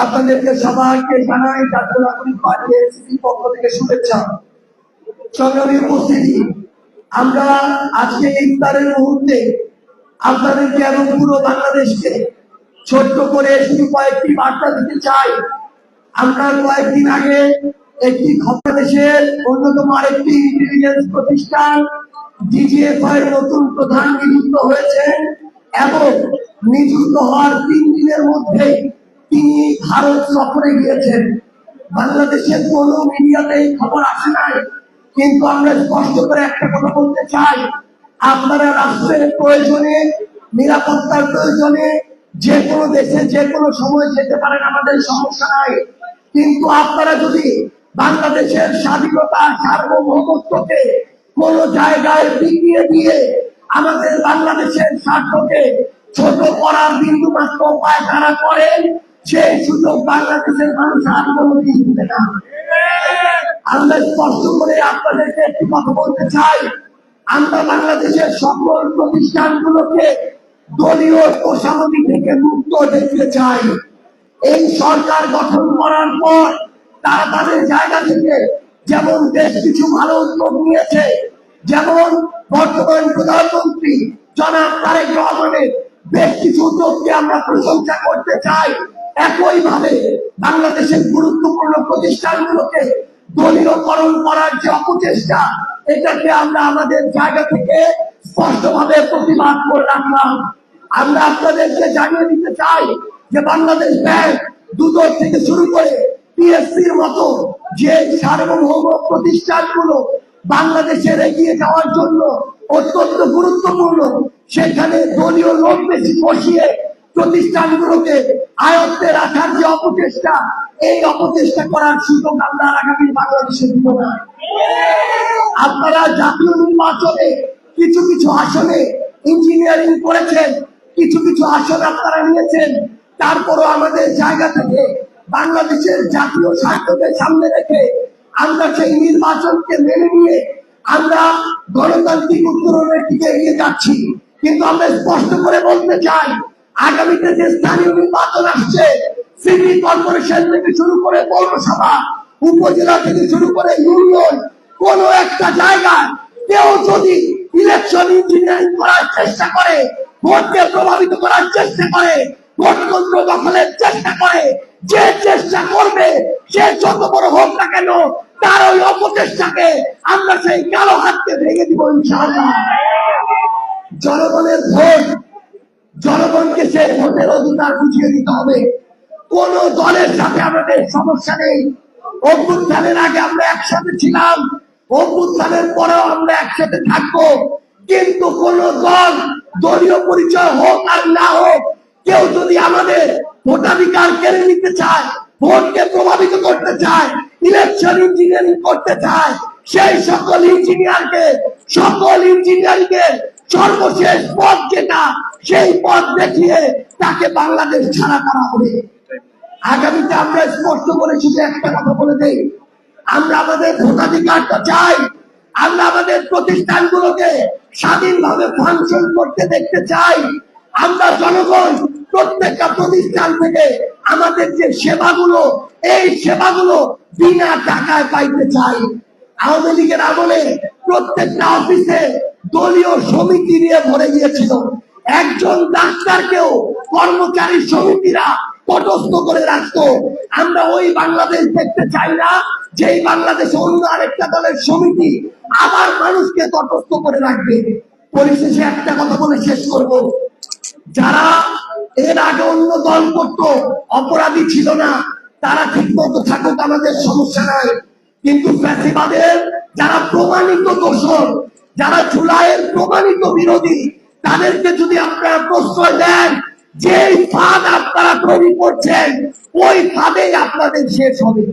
আপনাদেরকে সবাইকে জানাই জাতীয় নাগরিক পার্টি এনসিপির পক্ষ থেকে শুভেচ্ছা। সংগ্রামী উপস্থিতি, আমরা আজকে ইফতারের মুহূর্তে আপনাদেরকে এবং পুরো বাংলাদেশকে ছোট্ট করে শুধু কয়েকটি বার্তা দিতে চাই। আমরা কয়েকদিন আগে একটি দেশের অন্যতম আরেকটি ইন্টেলিজেন্স প্রতিষ্ঠান ডিজিএফআই এর নতুন প্রধান নিযুক্ত হয়েছেন এবং নিযুক্ত হওয়ার 3 দিনের মধ্যে তিনি ভারত সফরে গিয়েছেন। বাংলাদেশের কোন মিডিয়াতে খবর আসে নাই, কিন্তু আমরা স্পষ্ট করে একটা কথা বলতে চাই, আপনারা রাষ্ট্রের প্রয়োজনে, নিরাপত্তার প্রয়োজনে যে কোনো দেশে যে কোনো সময় যেতে পারেন, আমাদের সমস্যা নাই। কিন্তু আপনারা যদি বাংলাদেশের স্বাধীনতা, সার্বভৌমত্বকে কোন জায়গায় বিকিয়ে দিয়ে আমাদের বাংলাদেশের স্বার্থকে ছোট করার বিন্দু মাত্র পায়খানা করেন, সেই সুযোগ বাংলাদেশের মানুষ আর কোনদিন দিবে না। আমরা স্পষ্ট করে আপনাদেরকে একটি কথা বলতে চাই, আমরা বাংলাদেশের সকল প্রতিষ্ঠানগুলোকে দলীয় তোষামোদী থেকে মুক্ত দেখতে চাই। এই সরকার গঠন করার পর তারা তাদের জায়গা থেকে যেমন বেশ কিছু ভালো উদ্যোগ নিয়েছে, যেমন বর্তমান প্রধানমন্ত্রী জনাব তারেক রহমানের বেশ কিছু উদ্যোগকে আমরা প্রশংসা করতে চাই। একইভাবে বাংলাদেশের গুরুত্বপূর্ণ প্রতিষ্ঠানগুলোকে দলীয়করণ করার যে অপচেষ্টা, এটাকে আমরা আমাদের জায়গা থেকে স্পষ্টভাবে প্রতিবাদ করে রাখলাম। আমরা আপনাদেরকে জানিয়ে দিতে চাই যে বাংলাদেশ ব্যাংক, দুদক থেকে শুরু করে পিএসসির মতো যে সার্বভৌম প্রতিষ্ঠানগুলো বাংলাদেশের এগিয়ে যাওয়ার জন্য অত্যন্ত গুরুত্বপূর্ণ, সেখানে দলীয় লোক বেশি বসিয়ে প্রতিষ্ঠানগুলোকে আয়ত্তে রাখার যে অপচেষ্টা, এই অপচেষ্টা করার সুযোগ আমরা আগামী বাংলাদেশে দিব না। আপনারা জাতীয় নির্বাচনে কিছু কিছু আসনে ইঞ্জিনিয়ারিং করেছেন, কিছু কিছু আসন আপনারা নিয়েছেন, তারপরও আমাদের জায়গা থেকে বাংলাদেশের জাতীয় স্বার্থকে সামনে রেখে আমরা সেই নির্বাচনকে মেনে নিয়ে আমরা গণতান্ত্রিক উত্তরণের দিকে এগিয়ে যাচ্ছি। কিন্তু আমরা স্পষ্ট করে বলতে চাই, আগামীতে যে স্থানীয় নির্বাচন আসছে, সিটি কর্পোরেশন থেকে শুরু করে পৌরসভা, উপজেলা থেকে শুরু করে ইউনিয়ন, কোন একটা জায়গায় কেউ যদি ইলেকশন ইঞ্জিনিয়ারিং করার চেষ্টা করে, ভোটকে প্রভাবিত করার চেষ্টা করে, ভোটতন্ত্র দখলের চেষ্টা করে, যে চেষ্টা করবে সে যত বড় হোক না কেন, তার ওই অপচেষ্টাকে আমরা সেই কালো হাতকে ভেঙে দিব ইনশাআল্লাহ। জনগণের ভোট, জনগণকে সেই ভোটের অধিকার বুঝিয়ে দিতে হবে। কোন দলের সাথে আমাদের সমস্যা নেই। অভ্যুত্থানের আগে আমরা একসাথে ছিলাম, অভ্যুত্থানের পরেও আমরা একসাথে থাকবো। কিন্তু কোন দল, দলীয় পরিচয় হোক আর না হোক, কেউ যদি আমাদের ভোটাধিকার কেড়ে নিতে চায়, ভোটকে প্রভাবিত করতে চায়, ইলেকশন ইঞ্জিনিয়ারিং করতে চায়, সেই সকল ইঞ্জিনিয়ারিং এর সর্বশেষ পথ যেটা, সেই পথ দেখিয়ে তাকে বাংলাদেশ ছাড়া করা হবে। আগামীতে আমরা স্পষ্ট করে শুধু একটা কথা বলে দেই, আমরা আমাদের ভোটাধিকারটা চাই। আমরা আমাদের প্রতিষ্ঠানগুলোকে স্বাধীনভাবে ফাংশন করতে দেখতে চাই। আমরা জনগণ প্রত্যেকটা প্রতিষ্ঠান থেকে আমাদের যে সেবাগুলো, এই সেবাগুলো বিনা টাকায় পাইতে চাই। আওয়ামী লীগের আমলে প্রত্যেকটা অফিসে দলীয় সমিতি নিয়ে ভরে গিয়েছিল। একজন ডাক্তারকেও কর্মচারী সমিতিরা তটস্থ করে রাখতো। আমরা ওই বাংলাদেশ দেখতে চাই না, যেই বাংলাদেশে অন্য আরেকটা দলের সমিতি আবার মানুষকে তটস্থ করে রাখবে। পরিশেষে একটা কথা বলে শেষ করব, যারা এর আগে অন্য দল করত, অপরাধী ছিল না, তারা ঠিক মতো থাকুক, আমাদের সমস্যা নাই। কিন্তু ফ্যাসিবাদের যারা প্রমাণিত দোষর, যারা জুলাইয়ের প্রমাণিত বিরোধী, তাদেরকে যদি আপনারা প্রশ্রয় দেন, যে ফাঁদ আপনারা তৈরি করছেন, ওই ফাঁদেই আপনাদের শেষ হবে।